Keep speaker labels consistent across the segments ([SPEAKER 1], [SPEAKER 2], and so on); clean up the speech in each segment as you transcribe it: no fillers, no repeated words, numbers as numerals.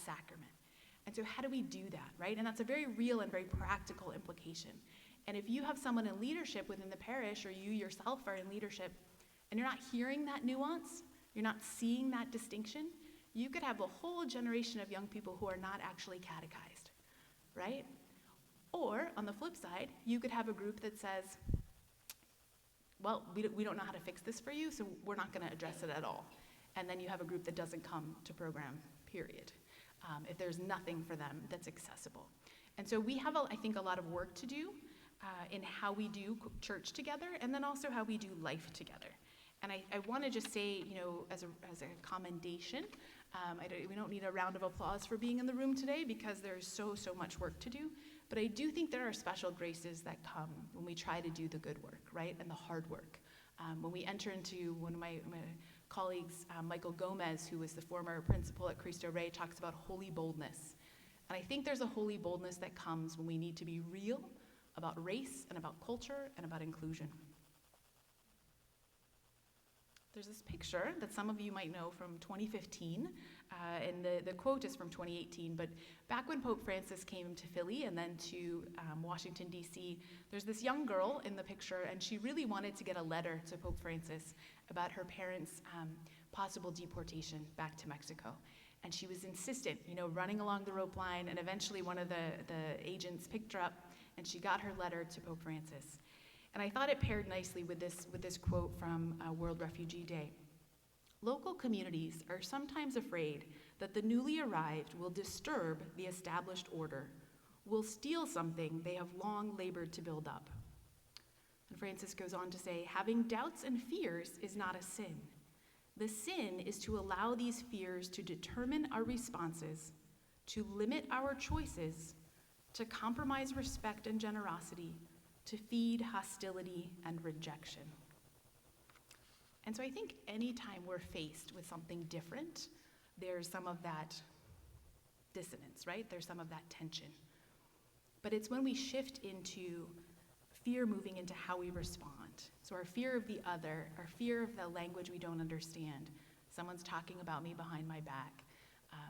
[SPEAKER 1] sacrament. And so how do we do that, right? And that's a very real and very practical implication. And if you have someone in leadership within the parish, or you yourself are in leadership, and you're not hearing that nuance, you're not seeing that distinction, you could have a whole generation of young people who are not actually catechized, right? Or, on the flip side, you could have a group that says, well, we don't know how to fix this for you, so we're not going to address it at all. And then you have a group that doesn't come to program, period, if there's nothing for them that's accessible. And so we have, I think, a lot of work to do in how we do church together, and then also how we do life together. And I want to just say, as a commendation, we don't need a round of applause for being in the room today, because there's so much work to do. But I do think there are special graces that come when we try to do the good work, right, and the hard work. When we enter into, one of my colleagues, Michael Gomez, who was the former principal at Cristo Rey, talks about holy boldness. And I think there's a holy boldness that comes when we need to be real about race and about culture and about inclusion. There's this picture that some of you might know from 2015, and the quote is from 2018, but back when Pope Francis came to Philly and then to Washington, D.C., there's this young girl in the picture, and she really wanted to get a letter to Pope Francis about her parents' possible deportation back to Mexico. And she was insistent, running along the rope line, and eventually one of the agents picked her up, and she got her letter to Pope Francis. And I thought it paired nicely with this quote from World Refugee Day. Local communities are sometimes afraid that the newly arrived will disturb the established order, will steal something they have long labored to build up. And Francis goes on to say, having doubts and fears is not a sin. The sin is to allow these fears to determine our responses, to limit our choices, to compromise respect and generosity, to feed hostility and rejection. And so I think anytime we're faced with something different, there's some of that dissonance, right? There's some of that tension. But it's when we shift into fear moving into how we respond. So our fear of the other, our fear of the language we don't understand. Someone's talking about me behind my back.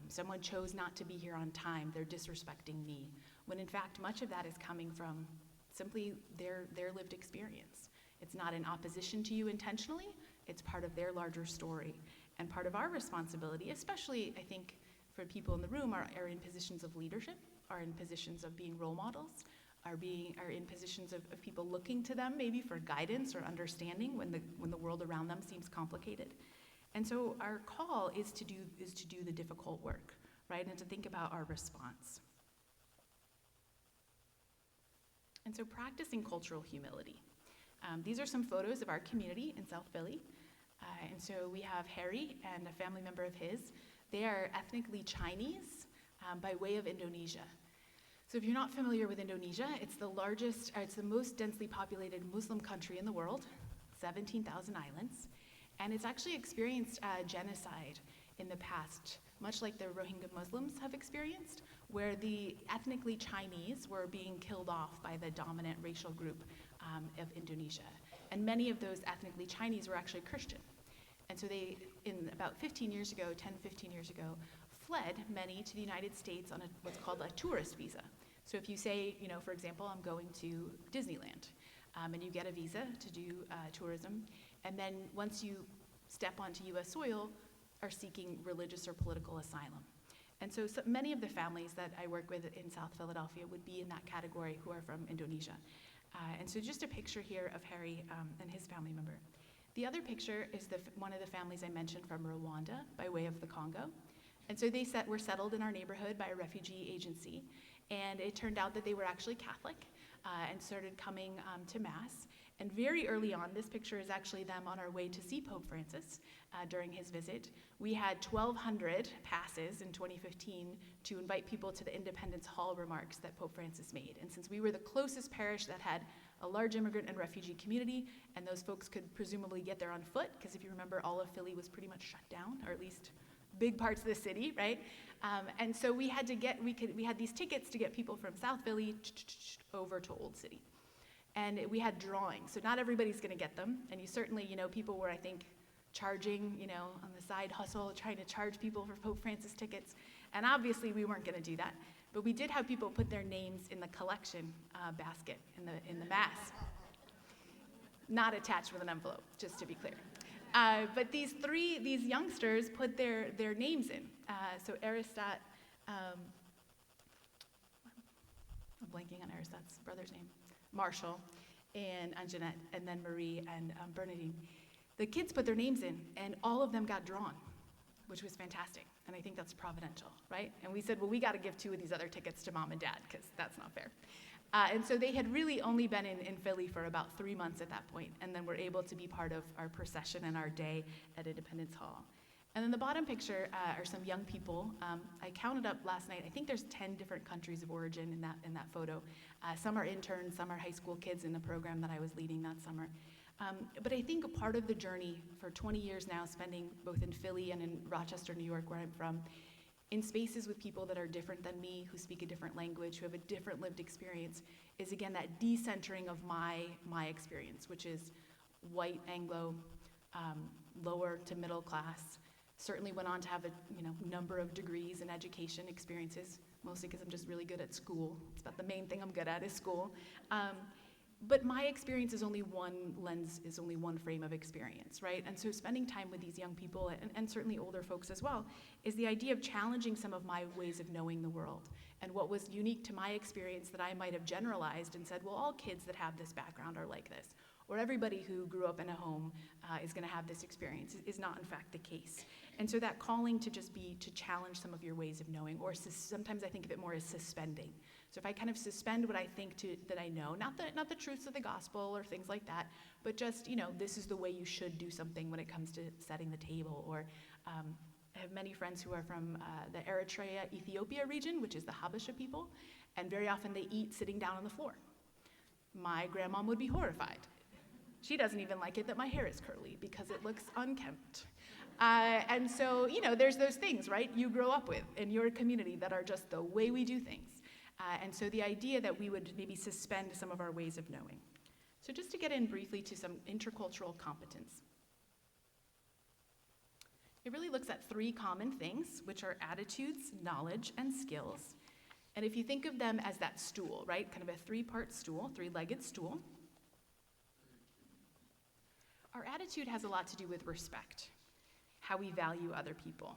[SPEAKER 1] Someone chose not to be here on time. They're disrespecting me. When in fact, much of that is coming from simply their lived experience. It's not in opposition to you intentionally. It's part of their larger story. And part of our responsibility, especially I think for people in the room, are in positions of leadership, are in positions of being role models, are in positions of people looking to them maybe for guidance or understanding when the world around them seems complicated. And so our call is to do the difficult work, right? And to think about our response. And so practicing cultural humility. These are some photos of our community in South Philly. And so we have Harry and a family member of his. They are ethnically Chinese by way of Indonesia. So if you're not familiar with Indonesia, it's the most densely populated Muslim country in the world, 17,000 islands. And it's actually experienced genocide in the past, much like the Rohingya Muslims have experienced, where the ethnically Chinese were being killed off by the dominant racial group of Indonesia. And many of those ethnically Chinese were actually Christian. And so they, in about 15 years ago, fled many to the United States on what's called a tourist visa. So if you say, for example, I'm going to Disneyland, and you get a visa to do tourism, and then once you step onto U.S. soil, are seeking religious or political asylum. And so many of the families that I work with in South Philadelphia would be in that category who are from Indonesia. And so just a picture here of Harry and his family member. The other picture is one of the families I mentioned from Rwanda by way of the Congo. And so they were settled in our neighborhood by a refugee agency. And it turned out that they were actually Catholic and started coming to Mass. And very early on, this picture is actually them on our way to see Pope Francis during his visit. We had 1,200 passes in 2015 to invite people to the Independence Hall remarks that Pope Francis made. And since we were the closest parish that had a large immigrant and refugee community, and those folks could presumably get there on foot, because if you remember, all of Philly was pretty much shut down, or at least big parts of the city, right? And so we had these tickets to get people from South Philly over to Old City. And we had drawings, so not everybody's gonna get them. And you certainly, people were, I think, charging, on the side hustle, trying to charge people for Pope Francis tickets. And obviously we weren't going to do that, but we did have people put their names in the collection basket in the mass. Not attached with an envelope, just to be clear. But these youngsters put their names in. So Aristat, I'm blanking on Aristat's brother's name, Marshall, and Anjanette, and then Marie and Bernadine. The kids put their names in, and all of them got drawn, which was fantastic. And I think that's providential, right? And we said, well, we got to give 2 of these other tickets to mom and dad, because that's not fair. And so they had really only been in Philly for about 3 months at that point, and then were able to be part of our procession and our day at Independence Hall. And then the bottom picture are some young people. I counted up last night. I think there's 10 different countries of origin in that photo. Some are interns, some are high school kids in the program that I was leading that summer. But I think a part of the journey for 20 years now, spending both in Philly and in Rochester, New York, where I'm from, in spaces with people that are different than me, who speak a different language, who have a different lived experience, is again that decentering of my experience, which is white, Anglo, lower to middle class. Certainly went on to have a number of degrees and education experiences, mostly because I'm just really good at school. It's about the main thing I'm good at is school. But my experience is only one lens, is only one frame of experience, right? And so spending time with these young people, and certainly older folks as well, is the idea of challenging some of my ways of knowing the world. And what was unique to my experience that I might have generalized and said, well, all kids that have this background are like this, or everybody who grew up in a home is gonna have this experience, is not in fact the case. And so that calling to just be, to challenge some of your ways of knowing, or sometimes I think of it more as suspending. So if I kind of suspend what I think that I know, not the truths of the gospel or things like that, but just, this is the way you should do something when it comes to setting the table. Or I have many friends who are from the Eritrea, Ethiopia region, which is the Habesha people, and very often they eat sitting down on the floor. My grandma would be horrified. She doesn't even like it that my hair is curly because it looks unkempt. And so, there's those things, right, you grow up with in your community that are just the way we do things. And so the idea that we would maybe suspend some of our ways of knowing. So just to get in briefly to some intercultural competence. It really looks at 3 common things, which are attitudes, knowledge, and skills. And if you think of them as that stool, right, kind of a 3-part stool, 3-legged stool, our attitude has a lot to do with respect, how we value other people.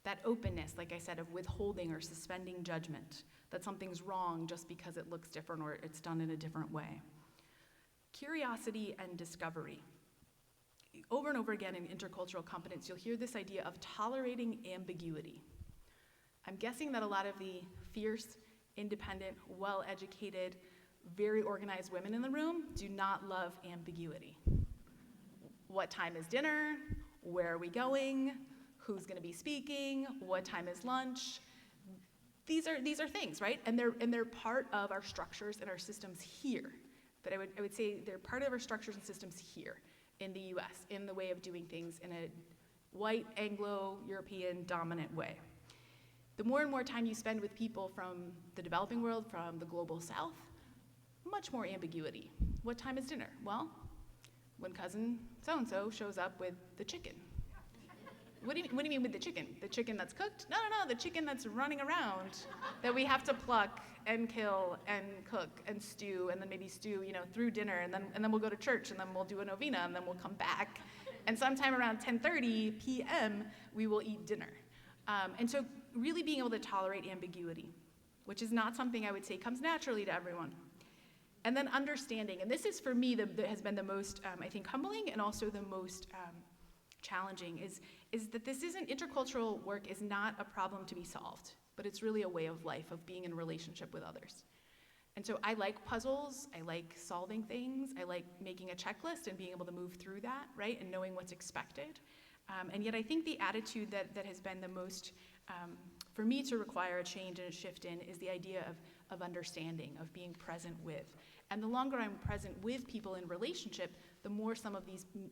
[SPEAKER 1] That openness, like I said, of withholding or suspending judgment, that something's wrong just because it looks different or it's done in a different way. Curiosity and discovery. Over and over again in intercultural competence, you'll hear this idea of tolerating ambiguity. I'm guessing that a lot of the fierce, independent, well-educated, very organized women in the room do not love ambiguity. What time is dinner? Where are we going? Who's going to be speaking? What time is lunch? These are things, right? And they're part of our structures and our systems here. But I would say they're part of our structures and systems here in the US, in the way of doing things in a white, Anglo-European dominant way. The more and more time you spend with people from the developing world, from the global south, much more ambiguity. What time is dinner? Well, when cousin so-and-so shows up with the chicken. What do you mean with the chicken? The chicken that's cooked? No, the chicken that's running around that we have to pluck and kill and cook and stew, and then maybe stew, through dinner, and then we'll go to church, and then we'll do a novena, and then we'll come back. And sometime around 10:30 p.m., we will eat dinner. And so really being able to tolerate ambiguity, which is not something I would say comes naturally to everyone. And then understanding, and this is for me that has been the most, I think, humbling and also the most challenging, is that this isn't, intercultural work is not a problem to be solved, but it's really a way of life, of being in relationship with others. And so I like puzzles, I like solving things, I like making a checklist and being able to move through that, right, and knowing what's expected. And yet I think the attitude that has been the most, for me to require a change and a shift in, is the idea of understanding, of being present with. And the longer I'm present with people in relationship, the more some of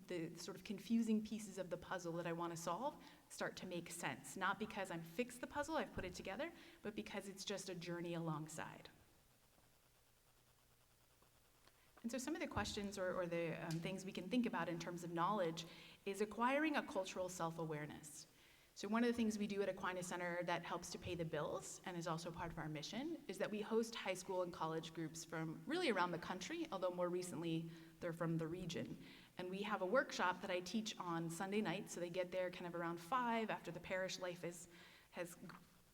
[SPEAKER 1] the sort of confusing pieces of the puzzle that I want to solve start to make sense. Not because I'm fixed the puzzle, I've put it together, but because it's just a journey alongside. And so some of the questions or the things we can think about in terms of knowledge is acquiring a cultural self-awareness. So one of the things we do at Aquinas Center that helps to pay the bills and is also part of our mission is that we host high school and college groups from really around the country, although more recently they're from the region. And we have a workshop that I teach on Sunday nights, so they get there kind of around 5 after the parish life has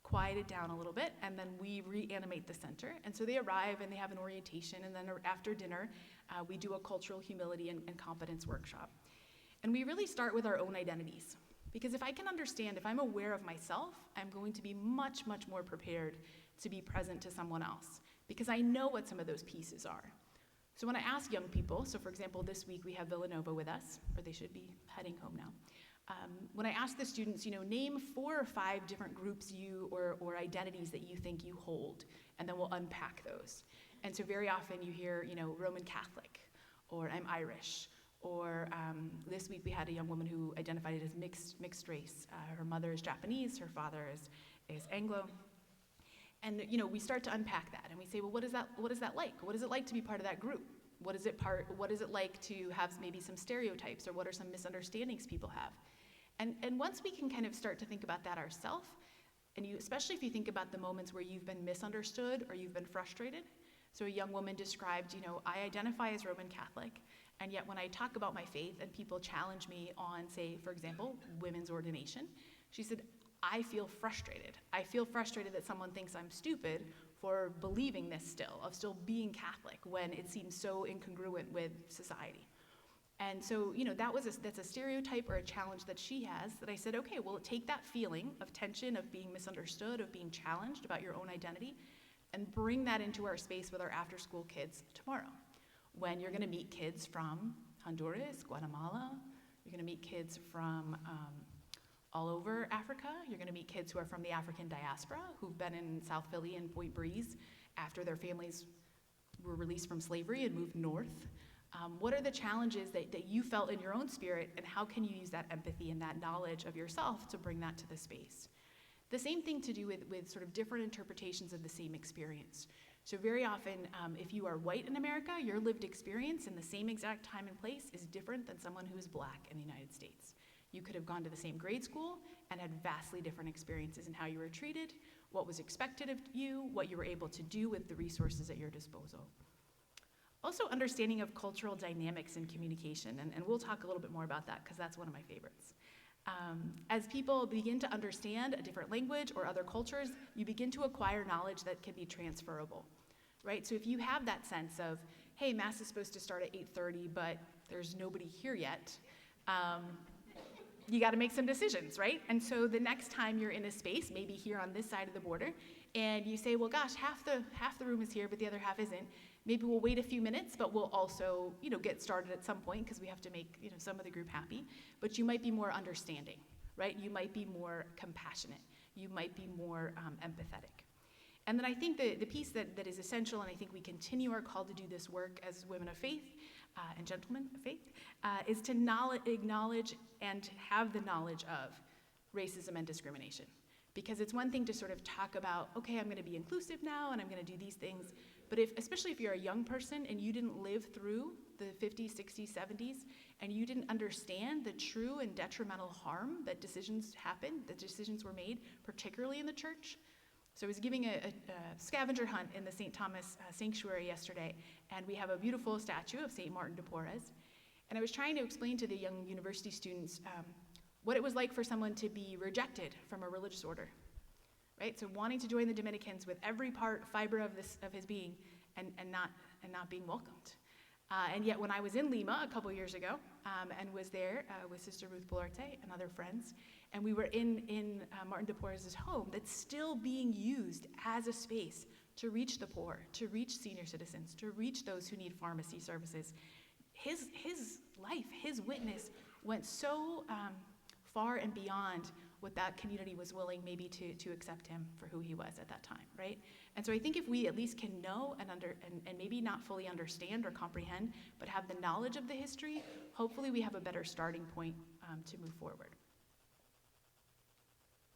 [SPEAKER 1] quieted down a little bit, and then we reanimate the center. And so they arrive and they have an orientation, and then after dinner, we do a cultural humility and competence workshop. And we really start with our own identities. Because if I can understand, if I'm aware of myself, I'm going to be much, much more prepared to be present to someone else, because I know what some of those pieces are. So when I ask young people, so for example, this week we have Villanova with us, or they should be heading home now. When I ask the students, name 4 or 5 different groups or identities that you think you hold, and then we'll unpack those. And so very often you hear, Roman Catholic, or I'm Irish, or this week we had a young woman who identified as mixed race. Her mother is Japanese, her father is Anglo. And we start to unpack that, and we say, well, what is that like? What is it like to be part of that group? What is it like to have maybe some stereotypes, or what are some misunderstandings people have? And once we can kind of start to think about that ourselves, and especially if you think about the moments where you've been misunderstood or you've been frustrated. So a young woman described, I identify as Roman Catholic, and yet when I talk about my faith and people challenge me on, say, for example, women's ordination, she said, I feel frustrated. I feel frustrated that someone thinks I'm stupid for believing this still, of still being Catholic when it seems so incongruent with society. And so, that's a stereotype or a challenge that she has that I said, okay, well, take that feeling of tension, of being misunderstood, of being challenged about your own identity, and bring that into our space with our after-school kids tomorrow, when you're going to meet kids from Honduras, Guatemala, you're going to meet kids from all over Africa. You're going to meet kids who are from the African diaspora, who've been in South Philly and Point Breeze after their families were released from slavery and moved north. What are the challenges that you felt in your own spirit, and how can you use that empathy and that knowledge of yourself to bring that to the space? The same thing to do with sort of different interpretations of the same experience. So very often, if you are white in America, your lived experience in the same exact time and place is different than someone who is black in the United States. You could have gone to the same grade school and had vastly different experiences in how you were treated, what was expected of you, what you were able to do with the resources at your disposal. Also, understanding of cultural dynamics in communication, and we'll talk a little bit more about that because that's one of my favorites. As people begin to understand a different language or other cultures, you begin to acquire knowledge that can be transferable, right? So if you have that sense of, hey, Mass is supposed to start at 8:30, but there's nobody here yet, you got to make some decisions, right? And so the next time you're in a space, maybe here on this side of the border, and you say, well, gosh, half the room is here, but the other half isn't. Maybe we'll wait a few minutes, but we'll also, get started at some point because we have to make, some of the group happy. But you might be more understanding, right? You might be more compassionate. You might be more empathetic. And then I think the piece that is essential, and I think we continue our call to do this work as women of faith and gentlemen of faith, is to acknowledge and have the knowledge of racism and discrimination. Because it's one thing to sort of talk about, okay, I'm going to be inclusive now, and I'm going to do these things. But especially if you're a young person and you didn't live through the 50s, 60s, 70s, and you didn't understand the true and detrimental harm that decisions happened, that decisions were made, particularly in the church. So I was giving a scavenger hunt in the St. Thomas Sanctuary yesterday, and we have a beautiful statue of St. Martin de Porres. And I was trying to explain to the young university students what it was like for someone to be rejected from a religious order. Right? So wanting to join the Dominicans with every fiber of his being and not being welcomed. And yet when I was in Lima a couple years ago and was there with Sister Ruth Bularte and other friends, and we were in Martin de Porres' home that's still being used as a space to reach the poor, to reach senior citizens, to reach those who need pharmacy services. His life, his witness went so far and beyond what that community was willing maybe to accept him for who he was at that time, right? And so I think if we at least can know and maybe not fully understand or comprehend, but have the knowledge of the history, hopefully we have a better starting point to move forward.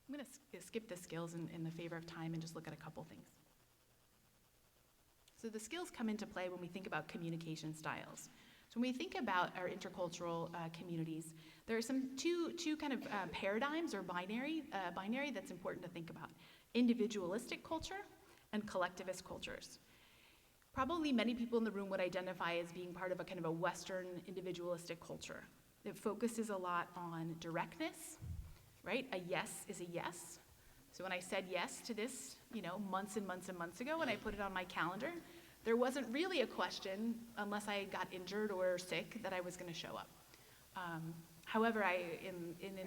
[SPEAKER 1] I'm going to skip the skills in the favor of time and just look at a couple things. So the skills come into play when we think about communication styles. So when we think about our intercultural communities, there are two kind of paradigms or binary that's important to think about: individualistic culture and collectivist cultures. Probably many people in the room would identify as being part of a kind of a Western individualistic culture. It focuses a lot on directness, right? A yes is a yes. So when I said yes to this, months and months and months ago, when I put it on my calendar, there wasn't really a question, unless I got injured or sick, that I was going to show up. However,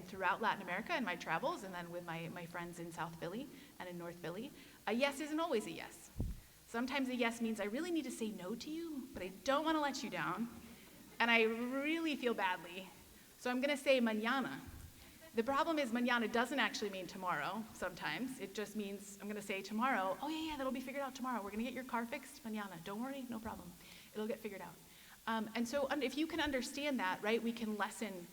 [SPEAKER 1] throughout Latin America in my travels, and then with my friends in South Philly and in North Philly, a yes isn't always a yes. Sometimes a yes means I really need to say no to you, but I don't want to let you down, and I really feel badly, so I'm going to say mañana. The problem is mañana doesn't actually mean tomorrow sometimes. It just means I'm going to say tomorrow, oh yeah, that'll be figured out tomorrow. We're going to get your car fixed mañana. Don't worry, no problem. It'll get figured out. And so if you can understand that, right, we can lessen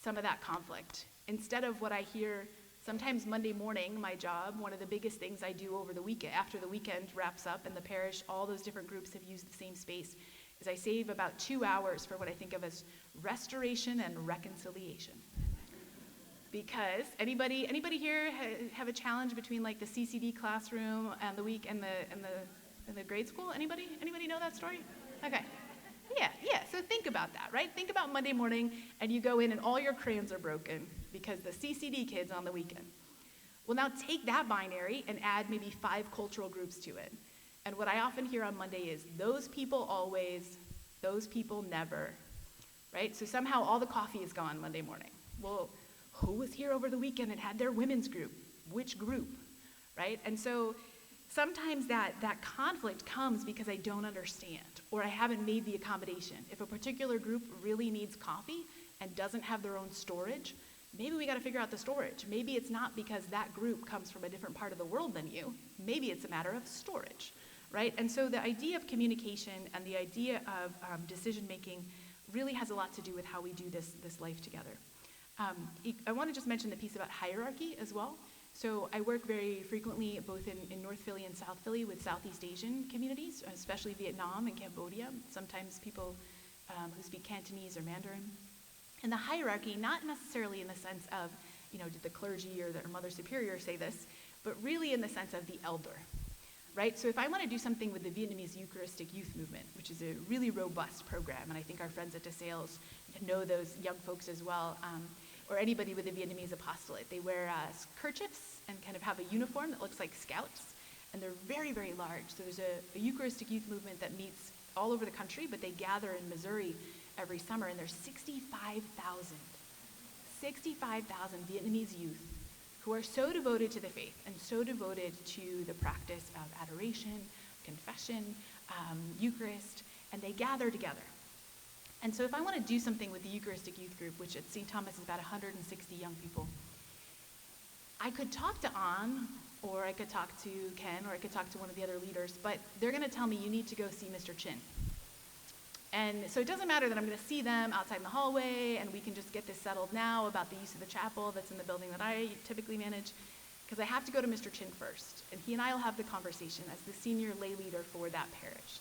[SPEAKER 1] some of that conflict. Instead of what I hear sometimes Monday morning, my job, one of the biggest things I do over the weekend, after the weekend wraps up and the parish, all those different groups have used the same space, is I save about 2 hours for what I think of as restoration and reconciliation. Because anybody here have a challenge between like the CCD classroom and the week and the grade school? Anybody know that story? Okay. Yeah, so think about that, right? Think about Monday morning and you go in and all your crayons are broken because the CCD kid's on the weekend. Well, now take that binary and add maybe 5 cultural groups to it. And what I often hear on Monday is, those people always, those people never, right? So somehow all the coffee is gone Monday morning. Well, who was here over the weekend and had their women's group? Which group, right? And so sometimes that conflict comes because I don't understand, or I haven't made the accommodation. If a particular group really needs coffee and doesn't have their own storage, maybe we got to figure out the storage. Maybe it's not because that group comes from a different part of the world than you. Maybe it's a matter of storage, right? And so the idea of communication and the idea of decision making really has a lot to do with how we do this life together. I want to just mention the piece about hierarchy as well. So I work very frequently both in North Philly and South Philly with Southeast Asian communities, especially Vietnam and Cambodia, sometimes people who speak Cantonese or Mandarin. And the hierarchy, not necessarily in the sense of, did the clergy or the Mother Superior say this, but really in the sense of the elder, right? So if I want to do something with the Vietnamese Eucharistic Youth Movement, which is a really robust program, and I think our friends at DeSales know those young folks as well, or anybody with the Vietnamese apostolate. They wear kerchiefs and kind of have a uniform that looks like scouts, and they're very, very large. So there's a Eucharistic Youth Movement that meets all over the country, but they gather in Missouri every summer, and there's 65,000 Vietnamese youth who are so devoted to the faith and so devoted to the practice of adoration, confession, Eucharist, and they gather together. And so if I want to do something with the Eucharistic Youth Group, which at St. Thomas is about 160 young people, I could talk to An, or I could talk to Ken, or I could talk to one of the other leaders, but they're going to tell me, you need to go see Mr. Chin. And so it doesn't matter that I'm going to see them outside in the hallway, and we can just get this settled now about the use of the chapel that's in the building that I typically manage, because I have to go to Mr. Chin first, and he and I will have the conversation as the senior lay leader for that parish.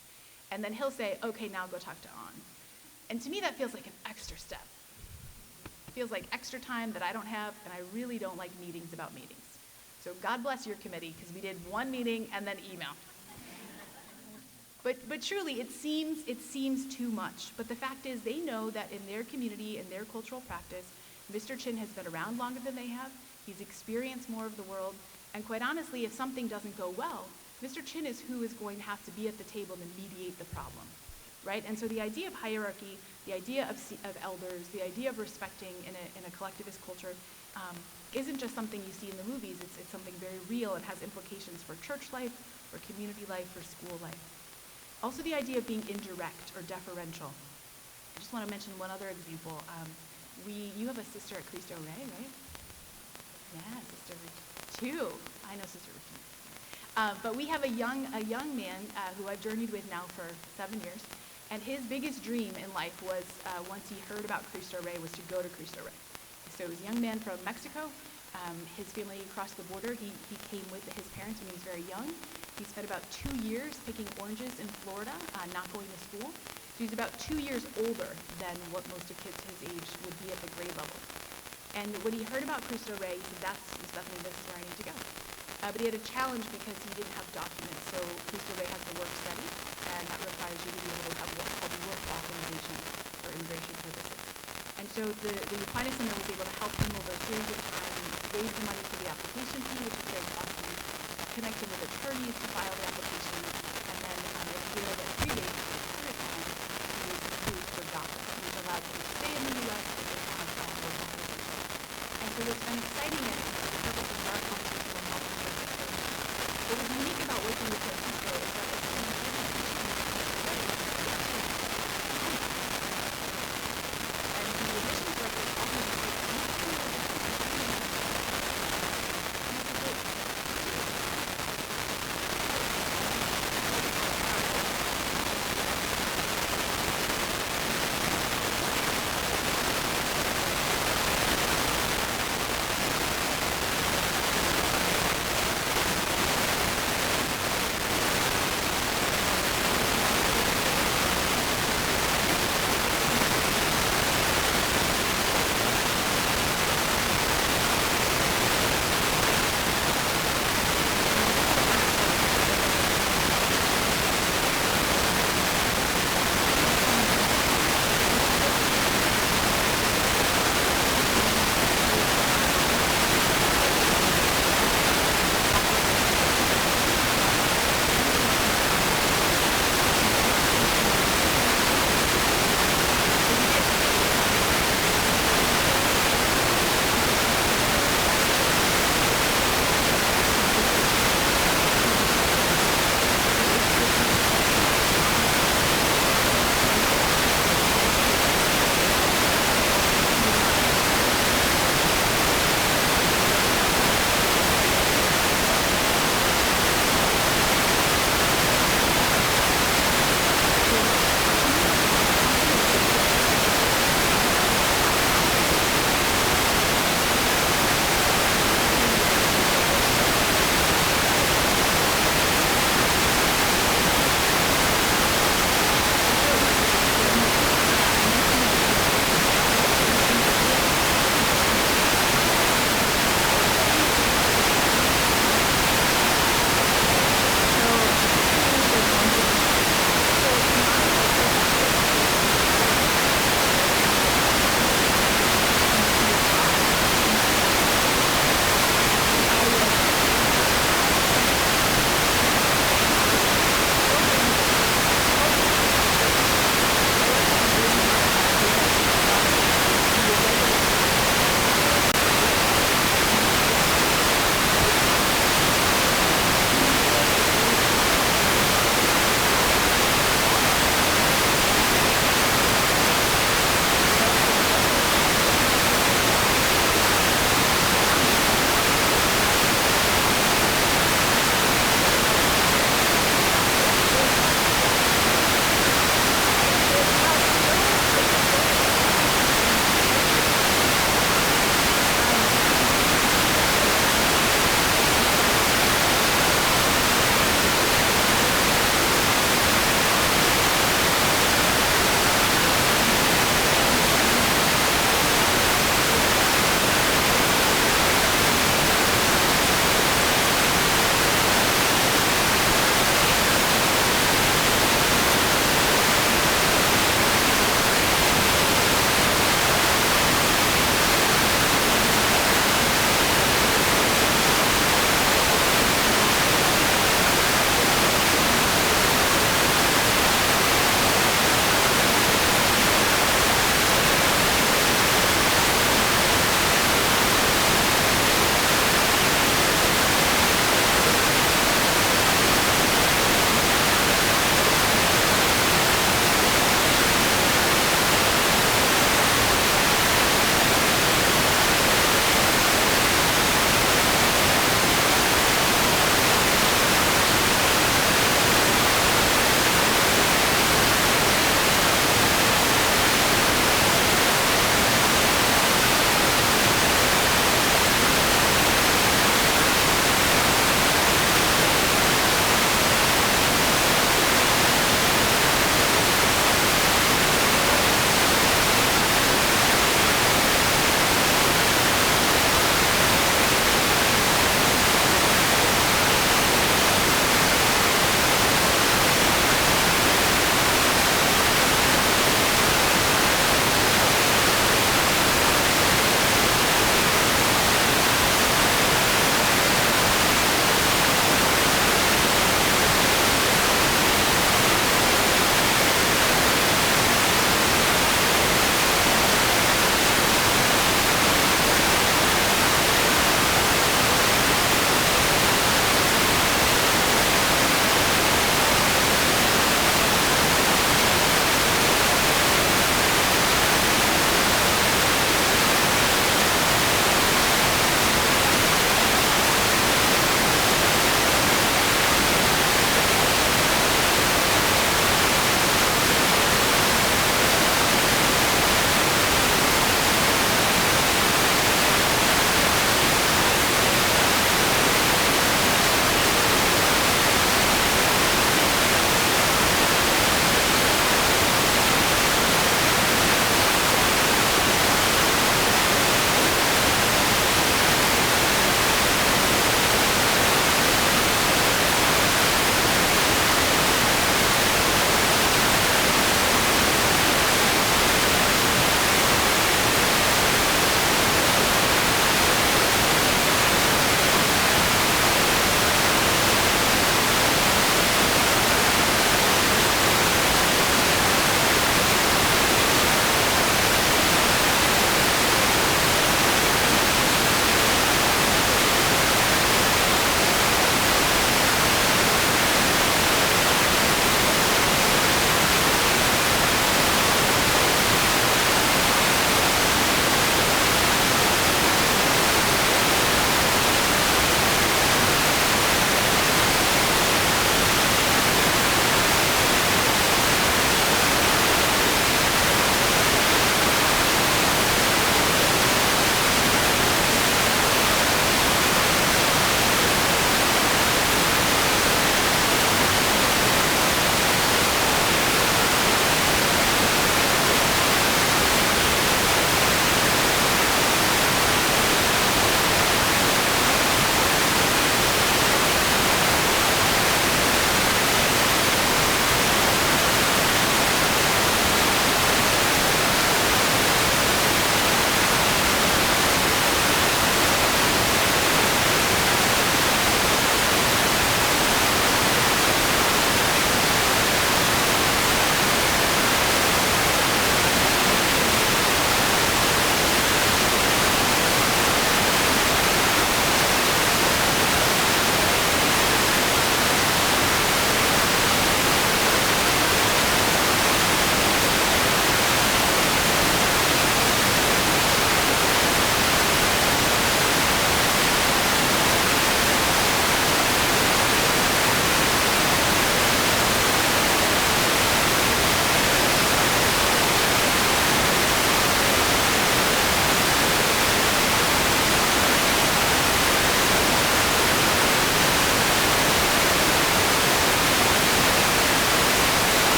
[SPEAKER 1] And then he'll say, okay, now go talk to An. And to me, that feels like an extra step. It feels like extra time that I don't have, and I really don't like meetings about meetings. So God bless your committee, because we did one meeting and then email. But truly, it seems too much. But the fact is, they know that in their community, in their cultural practice, Mr. Chin has been around longer than they have. He's experienced more of the world. And quite honestly, if something doesn't go well, Mr. Chin is who is going to have to be at the table and mediate the problem. Right? And so the idea of hierarchy, the idea of elders, the idea of respecting in a collectivist culture isn't just something you see in the movies. It's something very real. It has implications for church life, for community life, for school life. Also the idea of being indirect or deferential. I just want to mention one other example. You have a sister at Cristo Rey, right? Yeah, Sister Regina. 2. I know Sister Regina. But we have a young man who I've journeyed with now for 7 years. And his biggest dream in life was, once he heard about Cristo Rey, was to go to Cristo Rey. So he was a young man from Mexico. His family crossed the border. He came with his parents when he was very young. He spent about 2 years picking oranges in Florida, not going to school. So he's about 2 years older than what most of kids his age would be at the grade level. And when he heard about Cristo Rey, he said, that's definitely this is where I need to go. But he had a challenge because he didn't have documents. So Cristo Rey has the work study, and that requires you to be able to have what's called work authorization for immigration purposes. And so the Aquinas Center was able to help him over a series of time raise the money for the application fee, which is very costly, connect him with attorneys to file the application, and then in a period that predates the current time, he was approved for DACA. He was allowed to stay in the U.S. and then have work authorization. And so what's been exciting, and the purpose of our conversation will help us with this, what was unique about working with Francisco is that it's been given to him and the admissions director often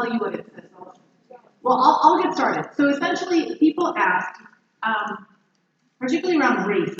[SPEAKER 2] tell you what it says. Well, I'll get started. So essentially, people asked, particularly around race,